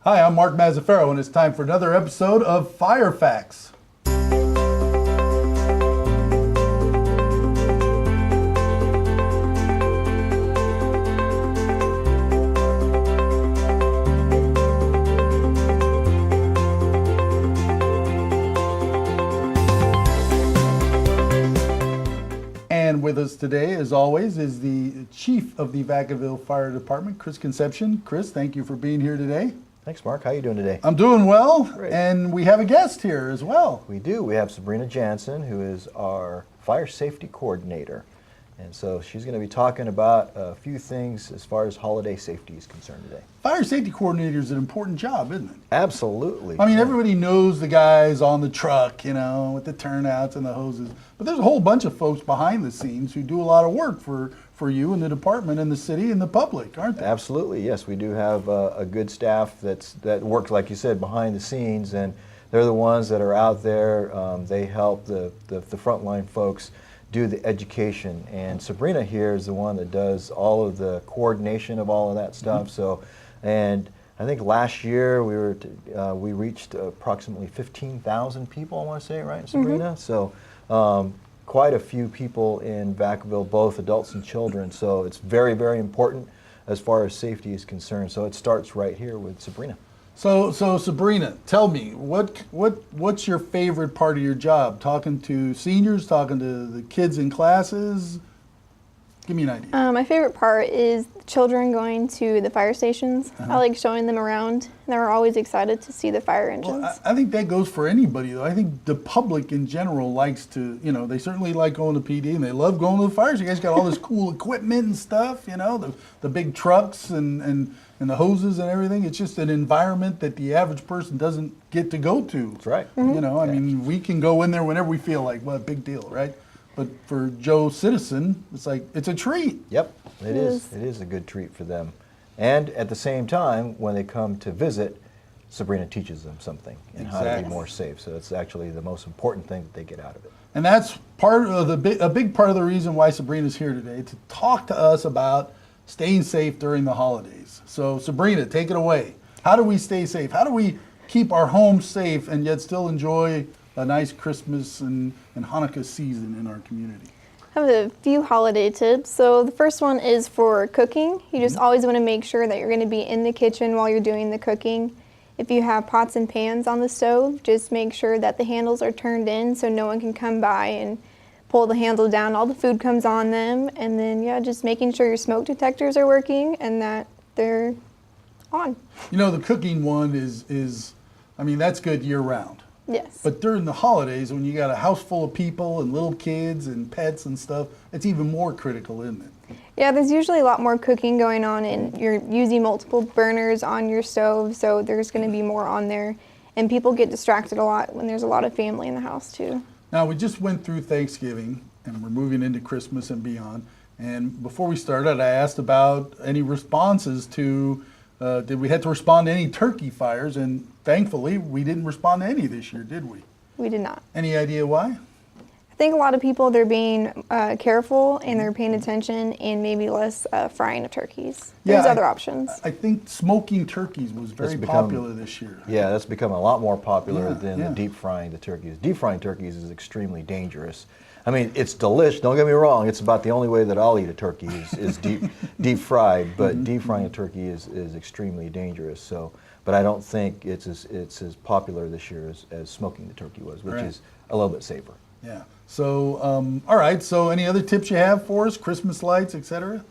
Hi, I'm Mark Mazzaferro, and it's time for another episode of Fire Facts. And with us today, as always, is the chief of the Vacaville Fire Department, Kris Concepcion. Kris, thank you for being here today. Thanks, Mark. How are you doing today? I'm doing well, Great. And we have a guest here as well. We do. We have Sabrina Jansen, who is our fire safety coordinator. And so she's going to be talking about a few things as far as holiday safety is concerned today. Fire safety coordinator is an important job, isn't it? Absolutely. I mean, everybody knows the guys on the truck, you know, with the turnouts and the hoses. But there's a whole bunch of folks behind the scenes who do a lot of work for you and the department and the city and the public, aren't they? Absolutely, yes. We do have a good staff that works, like you said, behind the scenes, and they're the ones that are out there. They help the frontline folks do the education, and Sabrina here is the one that does all of the coordination of all of that stuff. Mm-hmm. So, and I think last year we reached approximately 15,000 people, I want to say, right, Sabrina? Mm-hmm. So quite a few people in Vacaville, both adults and children. So it's very, very important as far as safety is concerned. So it starts right here with Sabrina. So Sabrina, tell me, what's your favorite part of your job? Talking to seniors, talking to the kids in classes? Give me an idea. My favorite part is children going to the fire stations. I like showing them around. They're always excited to see the fire engines. Well, I think that goes for anybody, though. I think the public in general likes to, you know, they certainly like going to PD and they love going to the fires. You guys got all this cool equipment and stuff, you know, the big trucks and the hoses and everything. It's just an environment that the average person doesn't get to go to. That's right. Mm-hmm. You know, I mean, we can go in there whenever we feel like, well, big deal, right? But for Joe Citizen, it's like, it's a treat. Yep, it is. It is a good treat for them. And at the same time, when they come to visit, Sabrina teaches them something and how to be more safe. So it's actually the most important thing that they get out of it. And that's part of a big part of the reason why Sabrina's here today, to talk to us about staying safe during the holidays. So Sabrina, take it away. How do we stay safe? How do we keep our homes safe and yet still enjoy a nice Christmas and Hanukkah season in our community? I have a few holiday tips. So the first one is for cooking. You just always want to make sure that you're going to be in the kitchen while you're doing the cooking. If you have pots and pans on the stove, just make sure that the handles are turned in so no one can come by and pull the handle down. All the food comes on them. And then, yeah, just making sure your smoke detectors are working and that they're on. You know, the cooking one is I mean, that's good year round. Yes. But during the holidays, when you got a house full of people and little kids and pets and stuff, it's even more critical, isn't it? Yeah, there's usually a lot more cooking going on, and you're using multiple burners on your stove, so there's going to be more on there. And people get distracted a lot when there's a lot of family in the house, too. Now, we just went through Thanksgiving, and we're moving into Christmas and beyond. And before we started, I asked about any responses to did we have to respond to any turkey fires? And thankfully, we didn't respond to any this year, did we? We did not. Any idea why? I think a lot of people, they're being careful and they're paying attention and maybe less frying of turkeys. There's other options. I think smoking turkeys was very popular this year. Yeah, that's become a lot more popular than the deep frying the turkeys. Deep frying turkeys is extremely dangerous. I mean, it's delicious, don't get me wrong, it's about the only way that I'll eat a turkey is deep fried, but deep frying a turkey is extremely dangerous. So, but I don't think it's as popular this year as smoking the turkey was, which is a little bit safer. Yeah. So, all right, so any other tips you have for us? Christmas lights, etc.?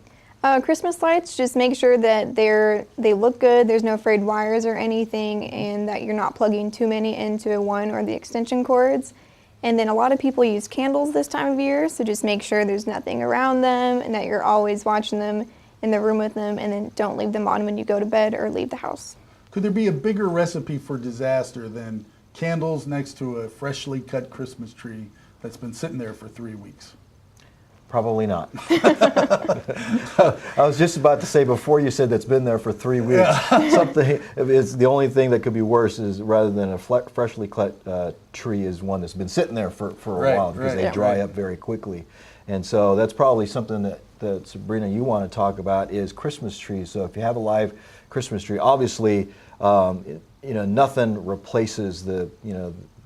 Christmas lights, just make sure that they look good, there's no frayed wires or anything, and that you're not plugging too many into one or the extension cords. And then a lot of people use candles this time of year, so just make sure there's nothing around them and that you're always watching them in the room with them, and then don't leave them on when you go to bed or leave the house. Could there be a bigger recipe for disaster than candles next to a freshly cut Christmas tree that's been sitting there for 3 weeks? Probably not. I was just about to say, before you said that's been there for 3 weeks, something is the only thing that could be worse is rather than a freshly cut tree is one that's been sitting there for a while because they dry up very quickly. And so that's probably something that Sabrina, you want to talk about is Christmas trees. So if you have a live Christmas tree, obviously Nothing replaces the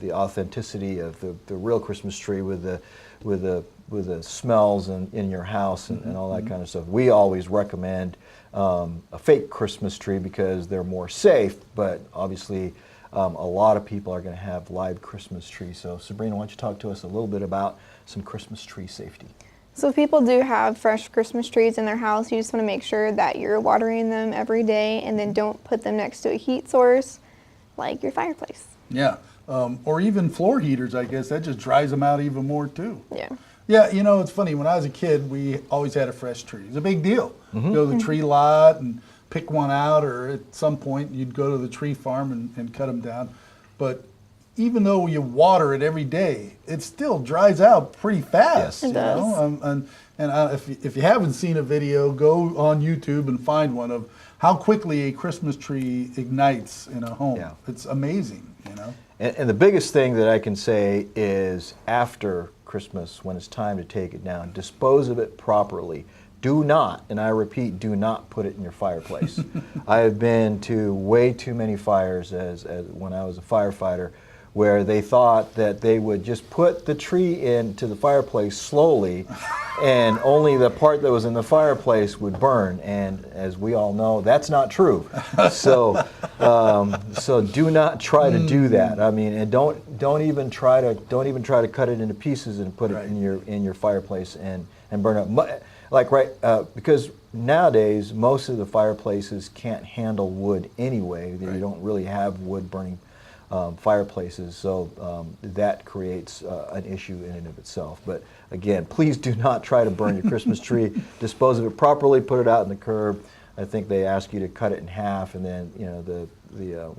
the authenticity of the real Christmas tree with the smells in your house and all that kind of stuff. We always recommend a fake Christmas tree because they're more safe, but obviously a lot of people are going to have live Christmas trees. So Sabrina, why don't you talk to us a little bit about some Christmas tree safety? So if people do have fresh Christmas trees in their house, you just want to make sure that you're watering them every day, and then don't put them next to a heat source like your fireplace. Yeah, or even floor heaters, I guess. That just dries them out even more too. Yeah. Yeah, it's funny. When I was a kid, we always had a fresh tree. It was a big deal. Go to the tree lot and pick one out, or at some point you'd go to the tree farm and cut them down. But even though you water it every day, it still dries out pretty fast. Yes, it does. If you haven't seen a video, go on YouTube and find one of how quickly a Christmas tree ignites in a home. Yeah. It's amazing, And the biggest thing that I can say is after Christmas, when it's time to take it down, dispose of it properly. Do not, and I repeat, do not put it in your fireplace. I have been to way too many fires as when I was a firefighter, where they thought that they would just put the tree into the fireplace slowly and only the part that was in the fireplace would burn. And as we all know, that's not true. So do not try to do that. I mean, and don't even try to cut it into pieces and put it in your fireplace and burn it. Because nowadays most of the fireplaces can't handle wood anyway. You don't really have wood burning fireplaces, so that creates an issue in and of itself. But again, please do not try to burn your Christmas tree. Dispose of it properly, put it out in the curb. I think they ask you to cut it in half, and then the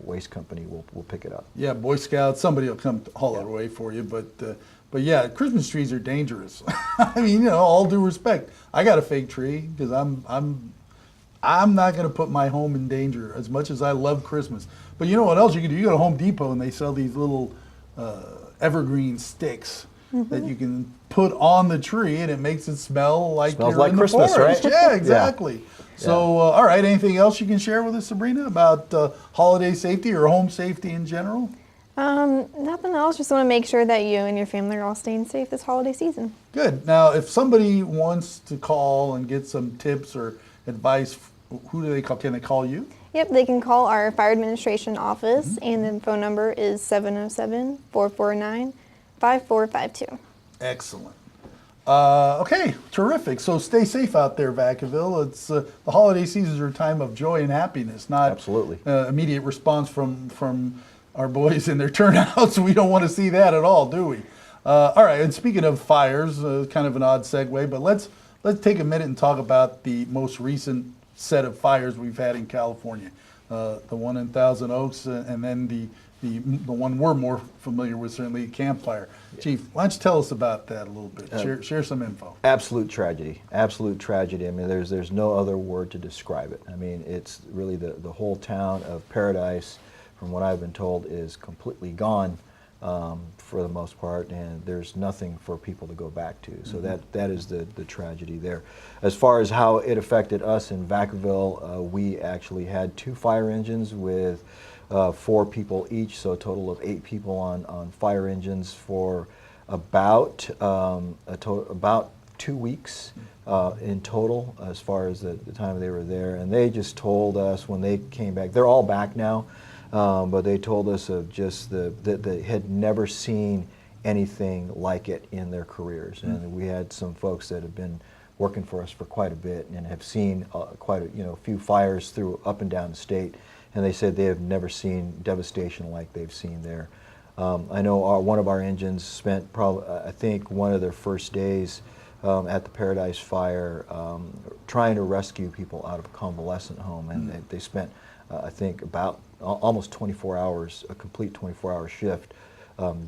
waste company will pick it up. Yeah, Boy Scouts, somebody will come haul it away for you. But yeah, Christmas trees are dangerous. I mean, all due respect, I got a fake tree because I'm not going to put my home in danger as much as I love Christmas. But you know what else you can do? You go to Home Depot and they sell these little evergreen sticks that you can put on the tree, and it makes it smell like Smells you're like in the Christmas, forest. right? Yeah, exactly. So, all right, anything else you can share with us, Sabrina, about holiday safety or home safety in general? Nothing else. Just want to make sure that you and your family are all staying safe this holiday season. Good. Now, if somebody wants to call and get some tips or advice, who do they call? Can they call you? Yep, they can call our fire administration office, and the phone number is 707-449-5452. Excellent. Okay, terrific. So stay safe out there, Vacaville. It's the holiday seasons are a time of joy and happiness, not Absolutely. Immediate response from our boys in their turnouts. We don't want to see that at all, do we? All right, and speaking of fires, kind of an odd segue, but let's take a minute and talk about the most recent set of fires we've had in California. The one in Thousand Oaks, and then the one we're more familiar with, certainly Camp Fire. Chief, why don't you tell us about that a little bit? Share some info. Absolute tragedy. Absolute tragedy. I mean, there's no other word to describe it. I mean, it's really the whole town of Paradise, from what I've been told, is completely gone for the most part, and there's nothing for people to go back to. So that is the tragedy there. As far as how it affected us in Vacaville, we actually had 2 fire engines with 4 people each, so a total of 8 people on fire engines for about 2 weeks in total, as far as the time they were there. And they just told us when they came back, they're all back now, but they told us of just that they had never seen anything like it in their careers. And we had some folks that have been working for us for quite a bit and have seen quite a few fires up and down the state. And they said they have never seen devastation like they've seen there. I know one of our engines spent probably, I think, one of their first days at the Paradise Fire trying to rescue people out of a convalescent home, and they spent, I think, about almost 24 hours, a complete 24-hour shift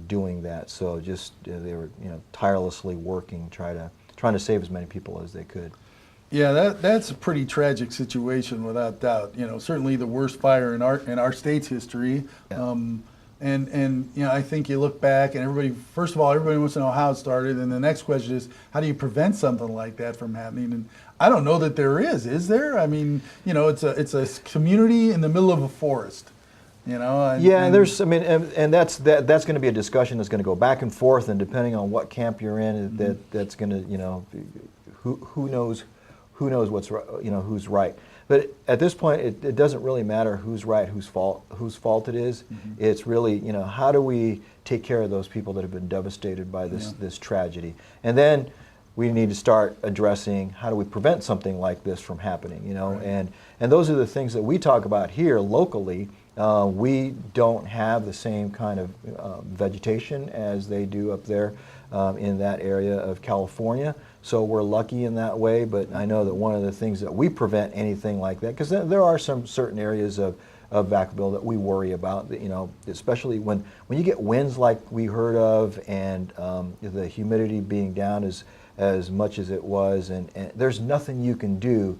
doing that. So just they were tirelessly working, trying to save as many people as they could. Yeah, that's a pretty tragic situation, without doubt. Certainly the worst fire in our state's history. Yeah. And I think you look back, and everybody wants to know how it started, and the next question is, how do you prevent something like that from happening? And I don't know that there is there? I mean, it's a community in the middle of a forest. You know, Yeah, and there's, I mean, and that's going to be a discussion that's going to go back and forth, and depending on what camp you're in, that's going to, you know, who knows what's right, you know, who's right. But at this point, it doesn't really matter who's right, whose fault it is. It's really, you know, how do we take care of those people that have been devastated by this tragedy, and then we need to start addressing how do we prevent something like this from happening, you know, and those are the things that we talk about here locally. We don't have the same kind of vegetation as they do up there in that area of California, so we're lucky in that way. But I know that one of the things that we prevent anything like that, because there are some certain areas of Vacaville that we worry about, you know, especially when you get winds like we heard of, and the humidity being down as much as it was, and there's nothing you can do.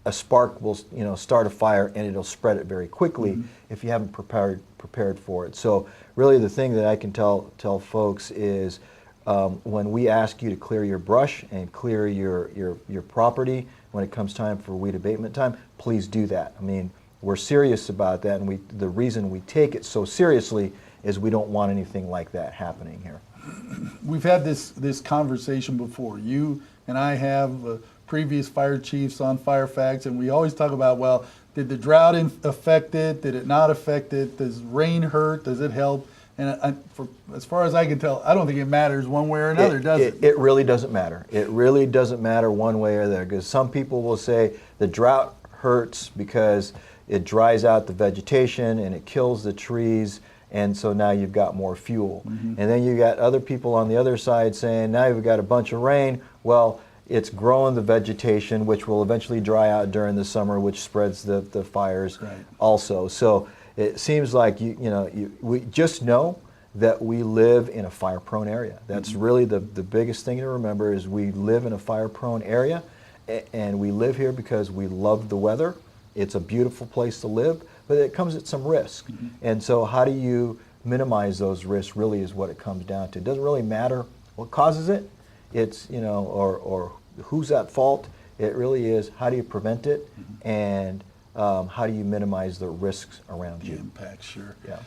A spark will, you know, start a fire, and it'll spread it very quickly if you haven't prepared for it. So really, the thing that I can tell folks is when we ask you to clear your brush and clear your property when it comes time for weed abatement time, please do that. I mean, we're serious about that, and the reason we take it so seriously is we don't want anything like that happening here. We've had this conversation before. You and I have previous fire chiefs on Fire Facts, and we always talk about, well, did the drought affect it? Did it not affect it? Does rain hurt? Does it help? And as far as I can tell, I don't think it matters one way or another, does it? It really doesn't matter. It really doesn't matter one way or the other, because some people will say the drought hurts because it dries out the vegetation and it kills the trees, and so now you've got more fuel. And then you got other people on the other side saying, now you've got a bunch of rain. Well, it's growing the vegetation, which will eventually dry out during the summer, which spreads the fires also. So it seems like we just know that we live in a fire-prone area. That's really the biggest thing to remember, is we live in a fire-prone area, and we live here because we love the weather. It's a beautiful place to live, but it comes at some risk. And so how do you minimize those risks really is what it comes down to. It doesn't really matter what causes it. It's, you know, or who's at fault. It really is, how do you prevent it, and how do you minimize the risks around you? Impact, sure. Yeah.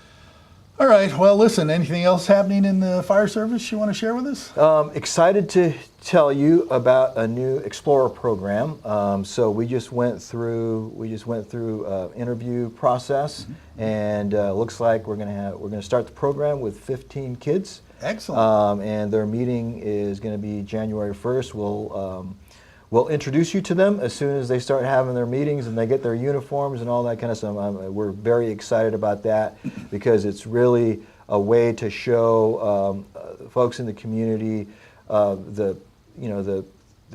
All right. Well, listen, anything else happening in the fire service you want to share with us? Excited to tell you about a new Explorer program. So we just went through interview process, and looks like we're going to start the program with 15 kids. Excellent. And their meeting is going to be January 1st. We'll introduce you to them as soon as they start having their meetings and they get their uniforms and all that kind of stuff. We're very excited about that, because it's really a way to show folks in the community the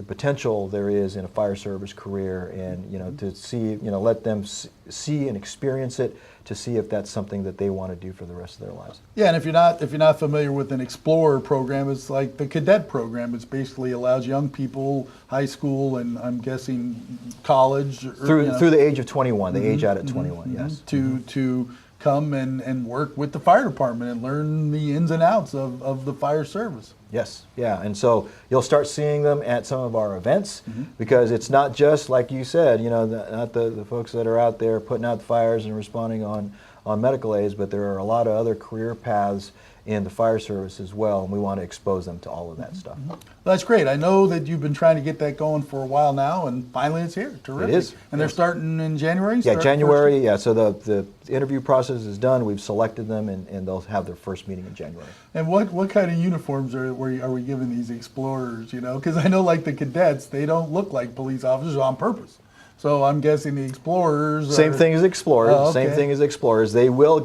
potential there is in a fire service career, and to see, let them see and experience it, to see if that's something that they want to do for the rest of their lives. Yeah, and if you're not familiar with an Explorer program, it's like the cadet program. It basically allows young people, high school, and I'm guessing college, Through the age of 21, they age out at 21. Yes. To come and work with the fire department and learn the ins and outs of the fire service. Yes, yeah, and so you'll start seeing them at some of our events, because it's not just, like you said, not the folks that are out there putting out the fires and responding on medical aids, but there are a lot of other career paths in the fire service as well, and we want to expose them to all of that stuff. That's great. I know that you've been trying to get that going for a while now, and finally it's here. Terrific. It is. And they're starting in January? Yeah, January, yeah. So the interview process is done. We've selected them, and they'll have their first meeting in January. And what kind of uniforms are we giving these explorers, Because I know, like the cadets, they don't look like police officers on purpose. So I'm guessing the explorers Same thing as explorers. Oh, okay. Same thing as explorers. They will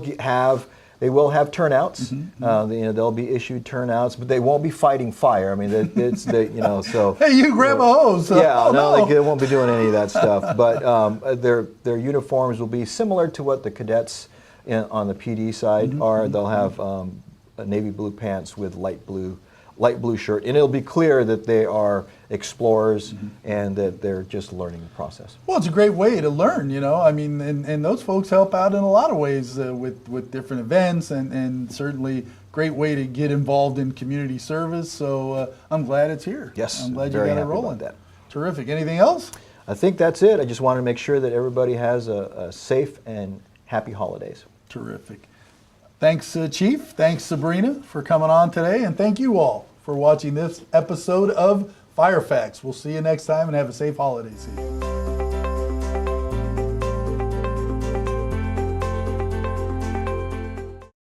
have turnouts. They'll be issued turnouts, but they won't be fighting fire. I mean, so. Hey, you grab a hose. Yeah, they won't be doing any of that stuff. But their uniforms will be similar to what the cadets on the PD side are. They'll have navy blue pants with light blue shirt, and it'll be clear that they are explorers and that they're just learning the process. Well, it's a great way to learn, I mean, and those folks help out in a lot of ways with different events, and certainly great way to get involved in community service. So I'm glad it's here. Yes, I'm glad you very got it happy rolling. about that. Terrific. Anything else? I think that's it. I just want to make sure that everybody has a safe and happy holidays. Terrific. Thanks, Chief. Thanks, Sabrina, for coming on today. And thank you all for watching this episode of Fire Facts. We'll see you next time and have a safe holiday season.